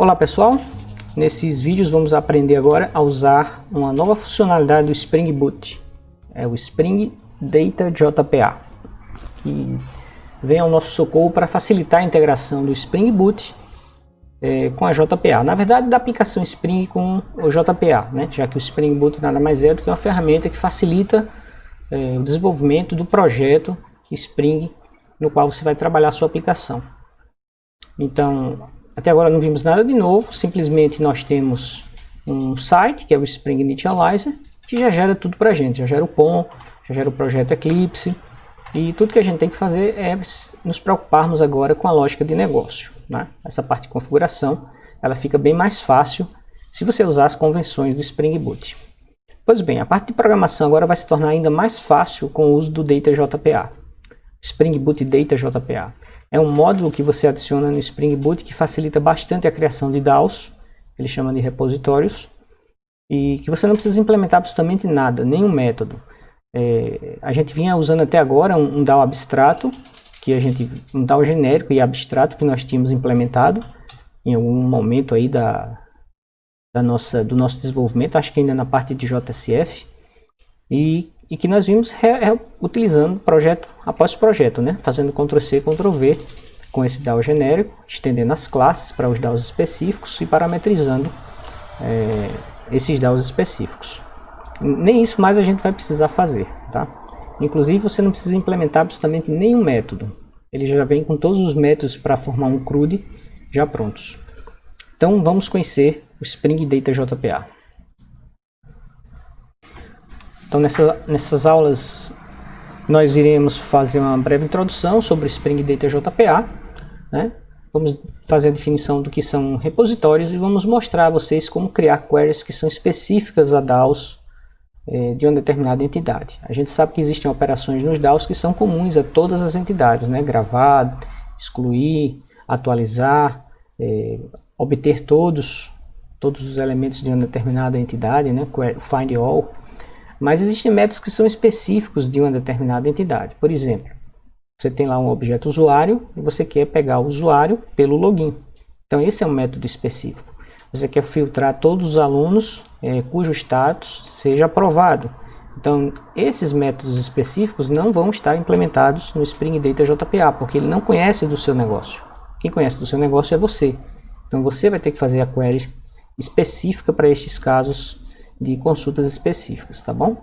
Olá pessoal, nesses vídeos vamos aprender agora a usar uma nova funcionalidade do Spring Boot, é o Spring Data JPA, que vem ao nosso socorro para facilitar a integração do Spring Boot com a JPA, na verdade da aplicação Spring com o JPA, né? Já que o Spring Boot nada mais é do que uma ferramenta que facilita o desenvolvimento do projeto Spring no qual você vai trabalhar a sua aplicação. Então, até agora não vimos nada de novo, simplesmente nós temos um site, que é o Spring Initializer, que já gera tudo para a gente, já gera o POM, já gera o projeto Eclipse, e tudo que a gente tem que fazer é nos preocuparmos agora com a lógica de negócio, né? Essa parte de configuração, ela fica bem mais fácil se você usar as convenções do Spring Boot. Pois bem, a parte de programação agora vai se tornar ainda mais fácil com o uso do Data JPA, Spring Boot Data JPA. É um módulo que você adiciona no Spring Boot que facilita bastante a criação de DAOs, que ele chama de repositórios, e que você não precisa implementar absolutamente nada, nenhum método. A gente vinha usando até agora um DAO abstrato, um DAO genérico e abstrato que nós tínhamos implementado em algum momento aí do nosso desenvolvimento, acho que ainda na parte de JSF, e que nós vimos utilizando projeto após projeto, né? Fazendo Ctrl+C, Ctrl+V com esse DAO genérico, estendendo as classes para os DAOs específicos e parametrizando esses DAOs específicos. Nem isso mais a gente vai precisar fazer, tá? Inclusive você não precisa implementar absolutamente nenhum método. Ele já vem com todos os métodos para formar um CRUD já prontos. Então vamos conhecer o Spring Data JPA. Então nessas aulas nós iremos fazer uma breve introdução sobre o Spring Data JPA, né? Vamos fazer a definição do que são repositórios e vamos mostrar a vocês como criar queries que são específicas a DAOs de uma determinada entidade. A gente sabe que existem operações nos DAOs que são comuns a todas as entidades, né? Gravar, excluir, atualizar, obter todos os elementos de uma determinada entidade, né? Find all. Mas existem métodos que são específicos de uma determinada entidade. Por exemplo, você tem lá um objeto usuário e você quer pegar o usuário pelo login. Então esse é um método específico. Você quer filtrar todos os alunos cujo status seja aprovado. Então esses métodos específicos não vão estar implementados no Spring Data JPA, porque ele não conhece do seu negócio. Quem conhece do seu negócio é você. Então você vai ter que fazer a query específica para estes casos de consultas específicas, tá bom?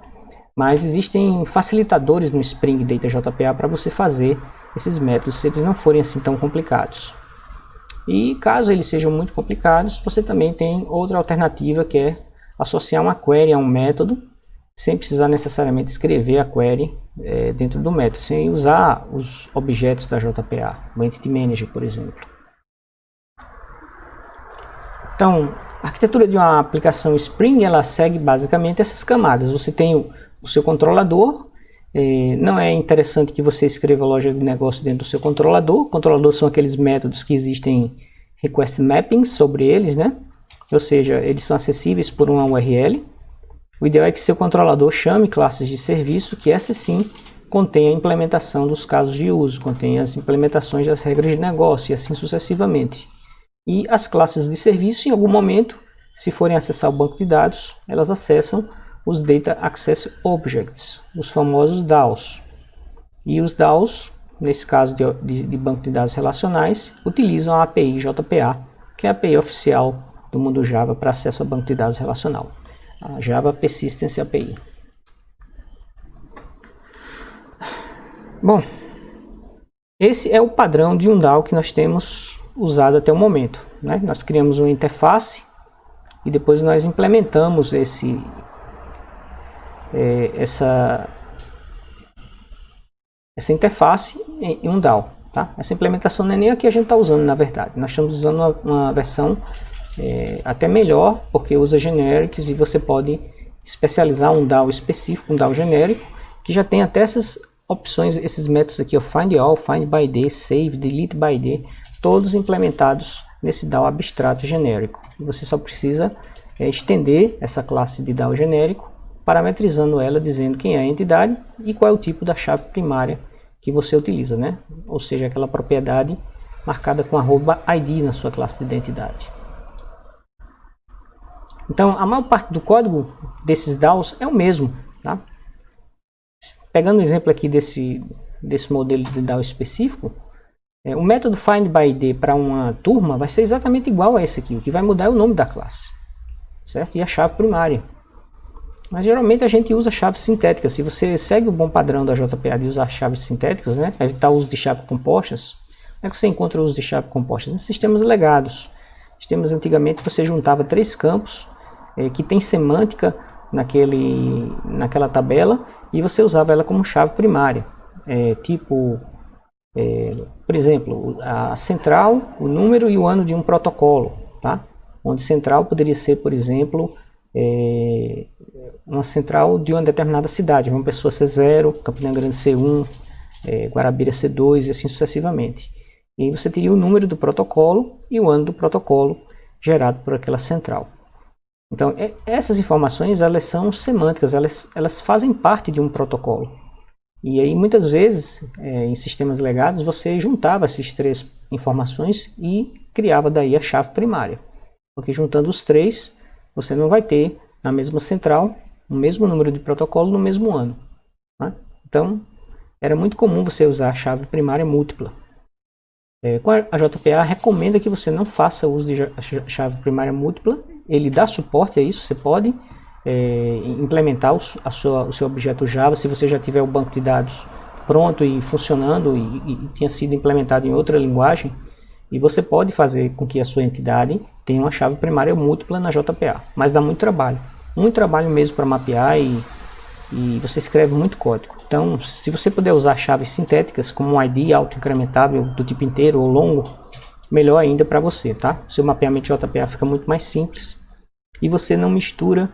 Mas existem facilitadores no Spring Data JPA para você fazer esses métodos, se eles não forem assim tão complicados. E caso eles sejam muito complicados, você também tem outra alternativa, que é associar uma query a um método, sem precisar necessariamente escrever a query dentro do método, sem usar os objetos da JPA, o Entity Manager, por exemplo. Então, a arquitetura de uma aplicação Spring, ela segue basicamente essas camadas. Você tem o seu controlador. Não é interessante que você escreva a lógica de negócio dentro do seu controlador. Controlador são aqueles métodos que existem request mappings sobre eles, né? Ou seja, eles são acessíveis por uma URL. O ideal é que seu controlador chame classes de serviço, que essas sim contém a implementação dos casos de uso, contém as implementações das regras de negócio e assim sucessivamente. E as classes de serviço, em algum momento, se forem acessar o banco de dados, elas acessam os Data Access Objects, os famosos DAOs. E os DAOs, nesse caso de banco de dados relacionais, utilizam a API JPA, que é a API oficial do mundo Java para acesso a banco de dados relacional, a Java Persistence API. Bom, esse é o padrão de um DAO que nós temos usado até o momento, né? Nós criamos uma interface e depois nós implementamos essa interface em um DAO, tá? Essa implementação não é nem a que a gente está usando, na verdade. Nós estamos usando uma versão até melhor, porque usa generics e você pode especializar um DAO específico, um DAO genérico, que já tem até essas opções, esses métodos aqui, o find all, find by d, save, delete by d, todos implementados nesse DAO abstrato genérico. Você só precisa estender essa classe de DAO genérico, parametrizando ela, dizendo quem é a entidade e qual é o tipo da chave primária que você utiliza, né? Ou seja, aquela propriedade marcada com @id na sua classe de identidade. Então, a maior parte do código desses DAOs é o mesmo, tá? Pegando o exemplo aqui desse modelo de DAO específico, o método findById para uma turma vai ser exatamente igual a esse aqui. O que vai mudar é o nome da classe, certo? E a chave primária. Mas geralmente a gente usa chaves sintéticas. Se você segue o bom padrão da JPA de usar chaves sintéticas, né, evitar o uso de chaves compostas, onde é que você encontra o uso de chaves compostas? Em sistemas legados. Sistemas antigamente você juntava 3 campos que tem semântica naquela tabela e você usava ela como chave primária. Por exemplo, a central, o número e o ano de um protocolo, tá? Onde central poderia ser, por exemplo, uma central de uma determinada cidade, uma pessoa C0, Campina Grande C1, Guarabira C2 e assim sucessivamente. E aí você teria o número do protocolo e o ano do protocolo gerado por aquela central. Então, essas informações elas são semânticas, elas fazem parte de um protocolo. E aí muitas vezes, em sistemas legados, você juntava essas 3 informações e criava daí a chave primária. Porque juntando os 3, você não vai ter na mesma central o mesmo número de protocolo no mesmo ano, né? Então, era muito comum você usar a chave primária múltipla. A JPA recomenda que você não faça uso de chave primária múltipla. Ele dá suporte a isso, você pode implementar o seu objeto Java, se você já tiver o banco de dados pronto e funcionando e tinha sido implementado em outra linguagem, e você pode fazer com que a sua entidade tenha uma chave primária múltipla na JPA, mas dá muito trabalho mesmo para mapear e você escreve muito código. Então, se você puder usar chaves sintéticas como um ID auto-incrementável do tipo inteiro ou longo, melhor ainda para você, tá? Seu mapeamento de JPA fica muito mais simples e você não mistura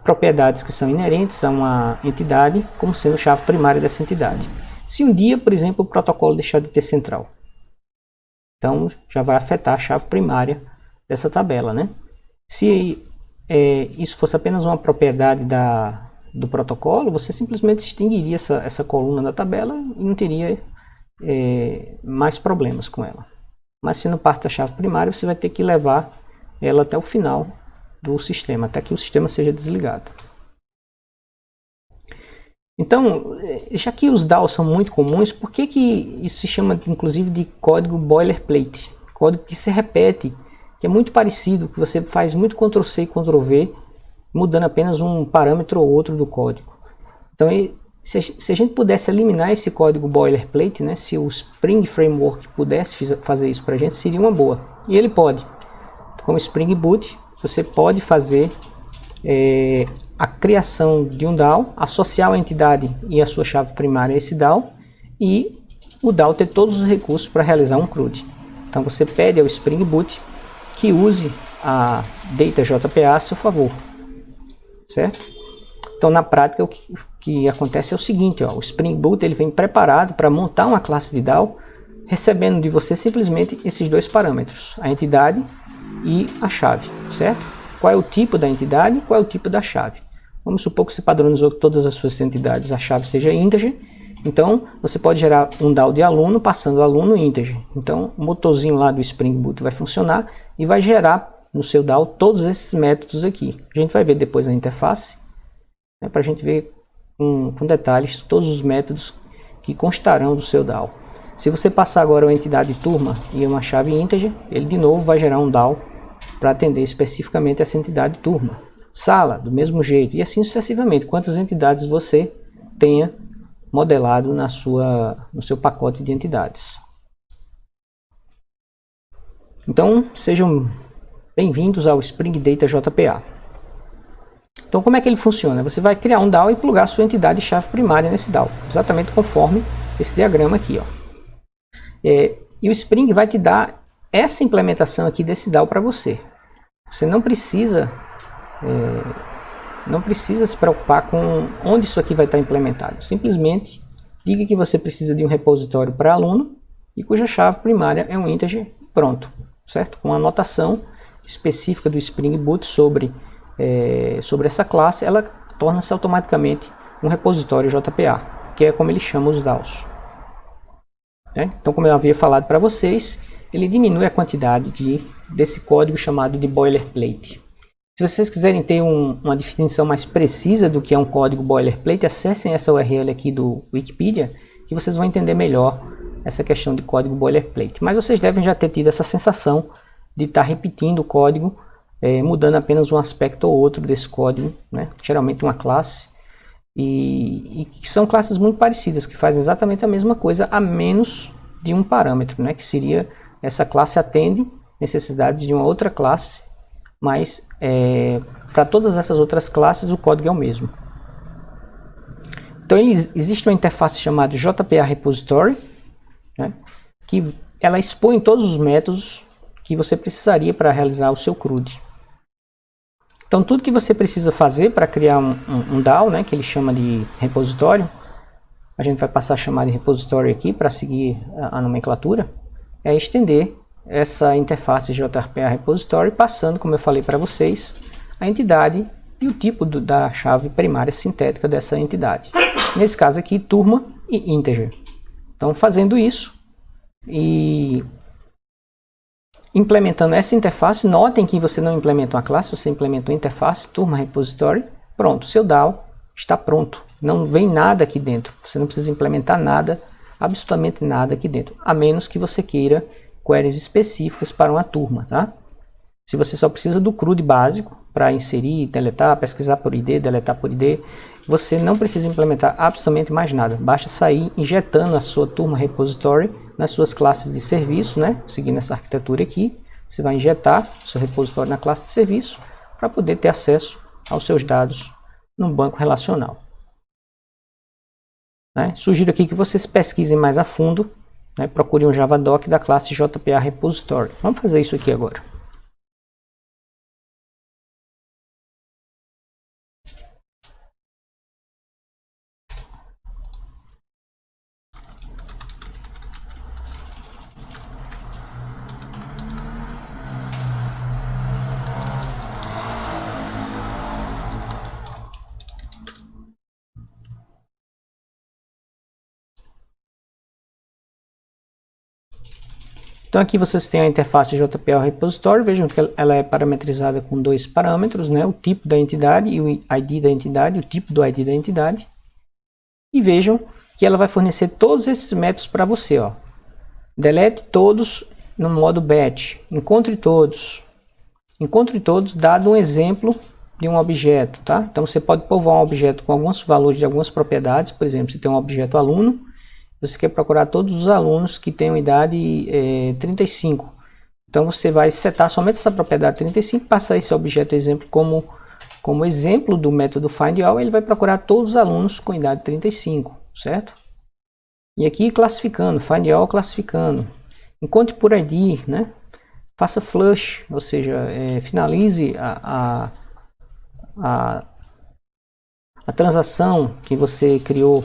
propriedades que são inerentes a uma entidade como sendo chave primária dessa entidade. Se um dia, por exemplo, o protocolo deixar de ter central, então já vai afetar a chave primária dessa tabela, né? Se isso fosse apenas uma propriedade do protocolo, você simplesmente extinguiria essa coluna da tabela e não teria mais problemas com ela. Mas sendo parte da chave primária, você vai ter que levar ela até o final do sistema, até que o sistema seja desligado. Então, já que os DAOs são muito comuns, por que isso se chama inclusive de código boilerplate? Código que se repete, que é muito parecido, que você faz muito Ctrl+C e Ctrl+V, mudando apenas um parâmetro ou outro do código. Então, se a gente pudesse eliminar esse código boilerplate, né, se o Spring Framework pudesse fazer isso para a gente, seria uma boa. E ele pode. Com o Spring Boot, você pode fazer a criação de um DAO, associar a entidade e a sua chave primária a esse DAO, e o DAO ter todos os recursos para realizar um CRUD. Então você pede ao Spring Boot que use a DataJPA a seu favor, certo? Então na prática o que acontece é o seguinte, o Spring Boot ele vem preparado para montar uma classe de DAO, recebendo de você simplesmente esses 2 parâmetros, a entidade e a chave, certo? Qual é o tipo da entidade e qual é o tipo da chave. Vamos supor que você padronizou todas as suas entidades, a chave seja integer, então você pode gerar um DAO de aluno passando aluno integer. Então o motorzinho lá do Spring Boot vai funcionar e vai gerar no seu DAO todos esses métodos aqui. A gente vai ver depois na interface, né, para a gente ver com detalhes todos os métodos que constarão do seu DAO. Se você passar agora uma entidade turma e uma chave integer, ele de novo vai gerar um DAO para atender especificamente essa entidade turma. Sala, do mesmo jeito, e assim sucessivamente, quantas entidades você tenha modelado no seu pacote de entidades. Então, sejam bem-vindos ao Spring Data JPA. Então, como é que ele funciona? Você vai criar um DAO e plugar a sua entidade chave primária nesse DAO, exatamente conforme esse diagrama aqui, e o Spring vai te dar essa implementação aqui desse DAO para você. Você não precisa se preocupar com onde isso aqui vai estar implementado. Simplesmente diga que você precisa de um repositório para aluno e cuja chave primária é um integer, pronto, certo? Com a anotação específica do Spring Boot sobre essa classe, ela torna-se automaticamente um repositório JPA, que é como ele chama os DAOs. Então, como eu havia falado para vocês, ele diminui a quantidade desse código chamado de boilerplate. Se vocês quiserem ter uma definição mais precisa do que é um código boilerplate, acessem essa URL aqui do Wikipedia, que vocês vão entender melhor essa questão de código boilerplate. Mas vocês devem já ter tido essa sensação de estar repetindo o código, mudando apenas um aspecto ou outro desse código, né? Geralmente uma classe, e que são classes muito parecidas, que fazem exatamente a mesma coisa, a menos de um parâmetro, né? Que seria, essa classe atende necessidades de uma outra classe, mas para todas essas outras classes o código é o mesmo. Então existe uma interface chamada JPA Repository, né, que ela expõe todos os métodos que você precisaria para realizar o seu CRUD. Então tudo que você precisa fazer para criar um DAO, né, que ele chama de repositório, a gente vai passar a chamar de repositório aqui para seguir a nomenclatura, é estender essa interface JPA Repository, passando, como eu falei para vocês, a entidade e o tipo da chave primária sintética dessa entidade. Nesse caso aqui, turma e integer. Então, fazendo isso e implementando essa interface, notem que você não implementa uma classe, você implementa uma interface, turma repository, pronto, seu DAO está pronto. Não vem nada aqui dentro, você não precisa implementar nada, absolutamente nada aqui dentro, a menos que você queira queries específicas para uma turma, tá? Se você só precisa do CRUD básico para inserir, deletar, pesquisar por ID, deletar por ID, você não precisa implementar absolutamente mais nada. Basta sair injetando a sua turma repository nas suas classes de serviço, né? Seguindo essa arquitetura aqui, você vai injetar o seu repositório na classe de serviço para poder ter acesso aos seus dados no banco relacional. Né? Sugiro aqui que vocês pesquisem mais a fundo, né? Procurem um Javadoc da classe JPA Repository. Vamos fazer isso aqui agora. Então aqui vocês têm a interface JPA Repository, vejam que ela é parametrizada com dois parâmetros, né? O tipo da entidade e o ID da entidade, o tipo do ID da entidade. E vejam que ela vai fornecer todos esses métodos para você, ó. Delete todos no modo batch, encontre todos dado um exemplo de um objeto, tá? Então você pode povoar um objeto com alguns valores de algumas propriedades, por exemplo, se tem um objeto aluno, você quer procurar todos os alunos que tenham idade 35. Então você vai setar somente essa propriedade 35, passar esse objeto exemplo como exemplo do método findAll, ele vai procurar todos os alunos com idade 35, certo? E aqui classificando, findAll classificando. Encontre por ID, né? Faça flush, ou seja, finalize a transação que você criou.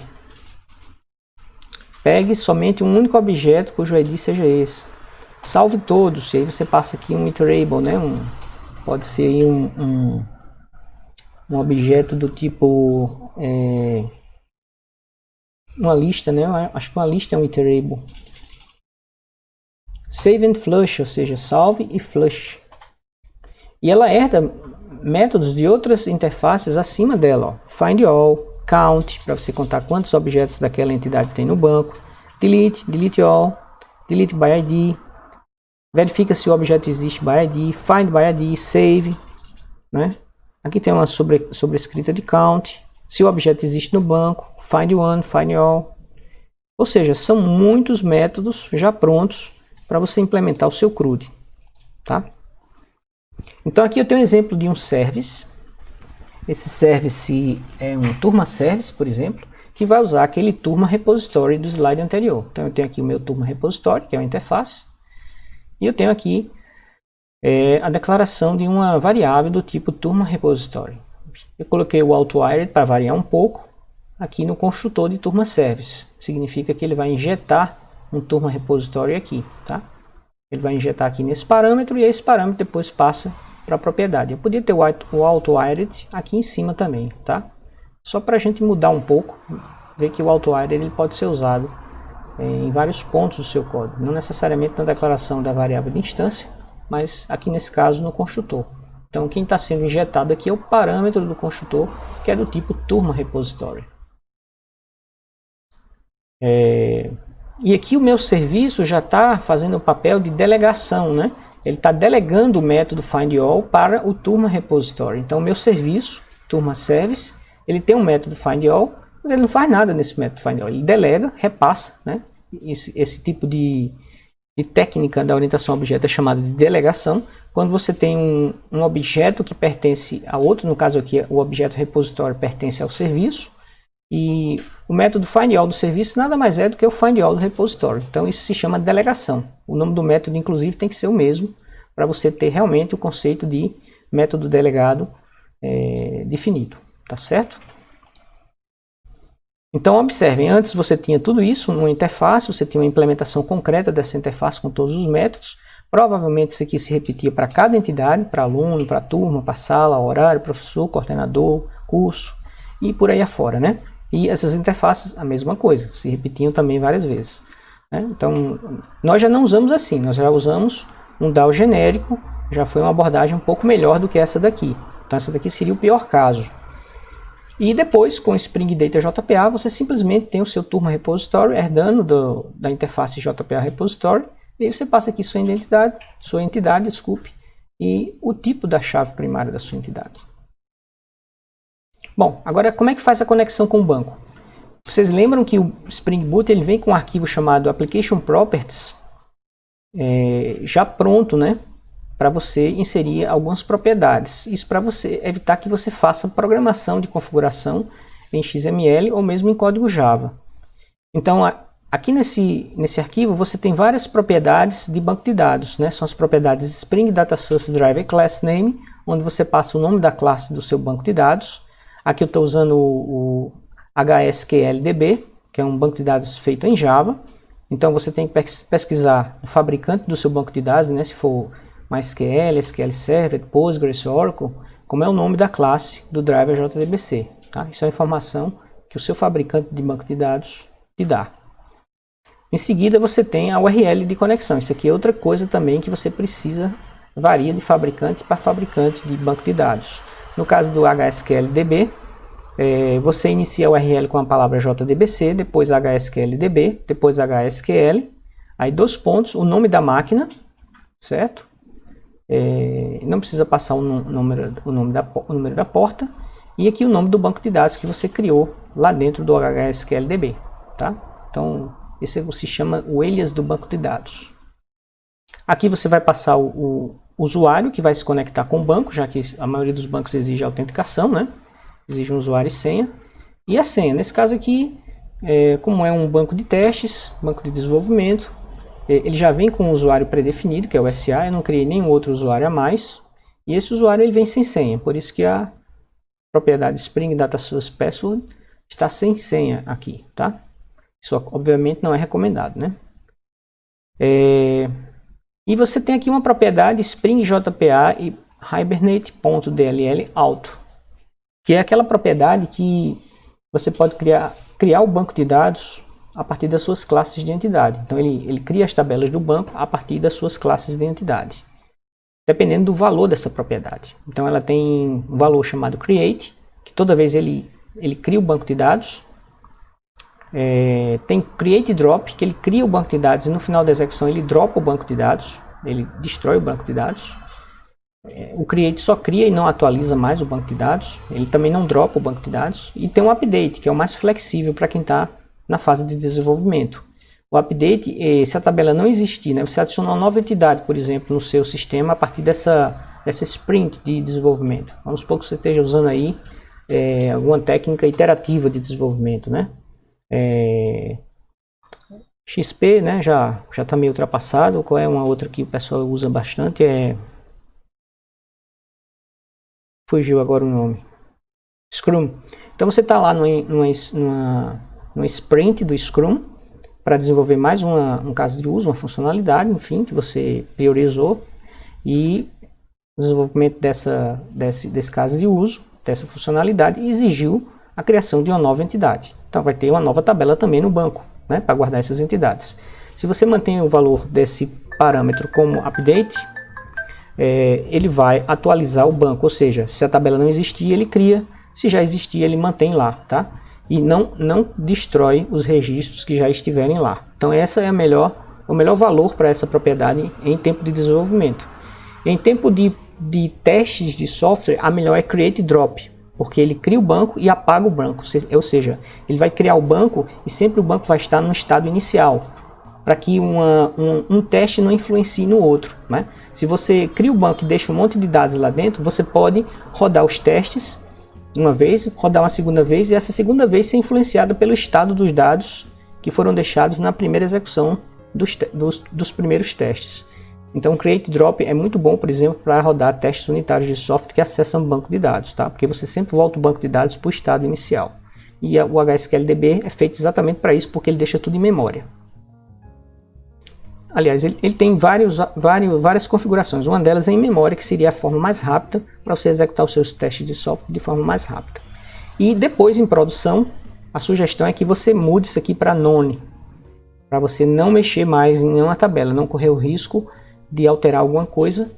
Pegue somente um único objeto cujo ID seja esse. Salve todos, e aí você passa aqui um iterable, né? Pode ser aí um objeto do tipo uma lista, né? Acho que uma lista é um iterable. Save and flush, ou seja, salve e flush. E ela herda métodos de outras interfaces acima dela, ó. FindAll, count, para você contar quantos objetos daquela entidade tem no banco, delete all, delete by ID, verifica se o objeto existe by ID, find by ID, save, né? Aqui tem uma sobrescrita de count, se o objeto existe no banco, find one, find all. Ou seja, são muitos métodos já prontos para você implementar o seu CRUD, tá? Então aqui eu tenho um exemplo de um service. Esse service é um turma service, por exemplo, que vai usar aquele turma repository do slide anterior. Então eu tenho aqui o meu turma repository, que é uma interface, e eu tenho aqui a declaração de uma variável do tipo turma repository. Eu coloquei o auto-wired para variar um pouco aqui no construtor de turma service. Significa que ele vai injetar um turma repository aqui, tá? Ele vai injetar aqui nesse parâmetro e esse parâmetro depois passa para a propriedade. Eu podia ter o auto-wired aqui em cima também, tá? Só para a gente mudar um pouco, ver que o auto-wired ele pode ser usado em vários pontos do seu código, não necessariamente na declaração da variável de instância, mas aqui nesse caso no construtor. Então quem está sendo injetado aqui é o parâmetro do construtor, que é do tipo turma repository. E aqui o meu serviço já está fazendo o papel de delegação, né? Ele está delegando o método findAll para o turma repository. Então o meu serviço, turma service, ele tem um método findAll, mas ele não faz nada nesse método findAll. Ele delega, repassa, né? Esse tipo de técnica da orientação a objeto é chamada de delegação. Quando você tem um objeto que pertence a outro, no caso aqui o objeto repositório pertence ao serviço, e o método findAll do serviço nada mais é do que o findAll do repositório. Então isso se chama delegação. O nome do método inclusive tem que ser o mesmo, para você ter realmente o conceito de método delegado definido, tá certo? Então observem, antes você tinha tudo isso numa interface, você tinha uma implementação concreta dessa interface com todos os métodos. Provavelmente isso aqui se repetia para cada entidade, para aluno, para turma, para sala, horário, professor, coordenador, curso e por aí afora, né? E essas interfaces, a mesma coisa, se repetiam também várias vezes, né? Então nós já não usamos assim, nós já usamos um DAO genérico, já foi uma abordagem um pouco melhor do que essa daqui. Então essa daqui seria o pior caso. E depois, com o Spring Data JPA, você simplesmente tem o seu turma repository herdando da interface JPA repository, e aí você passa aqui sua entidade, desculpe, e o tipo da chave primária da sua entidade. Bom, agora como é que faz a conexão com o banco? Vocês lembram que o Spring Boot ele vem com um arquivo chamado Application Properties, já pronto, né? Para você inserir algumas propriedades. Isso para você evitar que você faça programação de configuração em XML ou mesmo em código Java. Então, aqui nesse arquivo você tem várias propriedades de banco de dados, né? São as propriedades Spring Data Source Driver Class Name, onde você passa o nome da classe do seu banco de dados. Aqui eu estou usando o HSQLDB, que é um banco de dados feito em Java. Então você tem que pesquisar o fabricante do seu banco de dados, né? Se for MySQL, SQL Server, Postgres, Oracle, como é o nome da classe do driver JDBC. Tá? Isso é uma informação que o seu fabricante de banco de dados te dá. Em seguida você tem a URL de conexão. Isso aqui é outra coisa também que você precisa, varia de fabricante para fabricante de banco de dados. No caso do HSQLDB, você inicia a URL com a palavra JDBC, depois HSQLDB, depois HSQL, aí dois pontos, o nome da máquina, certo? Não precisa passar o número da porta, e aqui o nome do banco de dados que você criou lá dentro do HSQLDB, tá? Então esse se chama o alias do banco de dados. Aqui você vai passar o usuário que vai se conectar com o banco, já que a maioria dos bancos exige autenticação, né? Exige um usuário e senha. E a senha, nesse caso aqui, como é um banco de testes, banco de desenvolvimento, ele já vem com um usuário predefinido, que é o SA, eu não criei nenhum outro usuário a mais, e esse usuário ele vem sem senha, por isso que a propriedade Spring Data Source Password está sem senha aqui, tá? Isso obviamente não é recomendado, né? E você tem aqui uma propriedade Spring JPA e Hibernate.dll auto, que é aquela propriedade que você pode criar o banco de dados a partir das suas classes de entidade. Então ele cria as tabelas do banco a partir das suas classes de entidade, dependendo do valor dessa propriedade. Então ela tem um valor chamado create, que toda vez ele cria o banco de dados. Tem create drop, que ele cria o banco de dados e no final da execução ele dropa o banco de dados, ele destrói o banco de dados. O create só cria e não atualiza mais o banco de dados, ele também não dropa o banco de dados. E tem um update, que é o mais flexível para quem está na fase de desenvolvimento. O update, se a tabela não existir, né, você adiciona uma nova entidade, por exemplo, no seu sistema a partir dessa sprint de desenvolvimento. Vamos supor que você esteja usando aí alguma técnica iterativa de desenvolvimento, né? XP, né, já está meio ultrapassado. Qual é uma outra que o pessoal usa bastante? Fugiu agora o nome. Scrum. Então você está lá numa sprint do Scrum para desenvolver mais um caso de uso, uma funcionalidade, enfim, que você priorizou, e o desenvolvimento desse caso de uso, dessa funcionalidade, exigiu a criação de uma nova entidade. Então vai ter uma nova tabela também no banco, né, para guardar essas entidades. Se você mantém o valor desse parâmetro como update, ele vai atualizar o banco, ou seja, se a tabela não existir, ele cria, se já existir, ele mantém lá, tá? E não destrói os registros que já estiverem lá. Então essa é o melhor valor para essa propriedade em tempo de desenvolvimento. Em tempo de testes de software, a melhor é create drop, porque ele cria o banco e apaga o banco, ou seja, ele vai criar o banco e sempre o banco vai estar no estado inicial, para que um teste não influencie no outro, né? Se você cria o banco e deixa um monte de dados lá dentro, você pode rodar os testes uma vez, rodar uma segunda vez, e essa segunda vez ser influenciada pelo estado dos dados que foram deixados na primeira execução dos primeiros testes. Então o Create Drop é muito bom, por exemplo, para rodar testes unitários de software que acessam o banco de dados, tá? Porque você sempre volta o banco de dados para o estado inicial. E o HSQLDB é feito exatamente para isso, porque ele deixa tudo em memória. Aliás, ele tem várias configurações. Uma delas é em memória, que seria a forma mais rápida para você executar os seus testes de software de forma mais rápida. E depois, em produção, a sugestão é que você mude isso aqui para None, para você não mexer mais em nenhuma tabela, não correr o risco de alterar alguma coisa,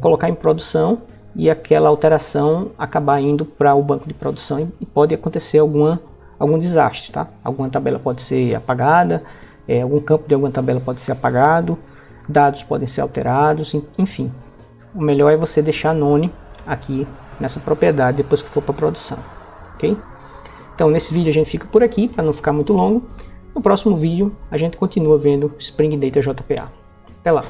colocar em produção e aquela alteração acabar indo para o banco de produção e pode acontecer algum desastre, tá? Alguma tabela pode ser apagada, algum campo de alguma tabela pode ser apagado, dados podem ser alterados, enfim. O melhor é você deixar None aqui nessa propriedade depois que for para produção, ok? Então nesse vídeo a gente fica por aqui para não ficar muito longo. No próximo vídeo a gente continua vendo Spring Data JPA. Até lá!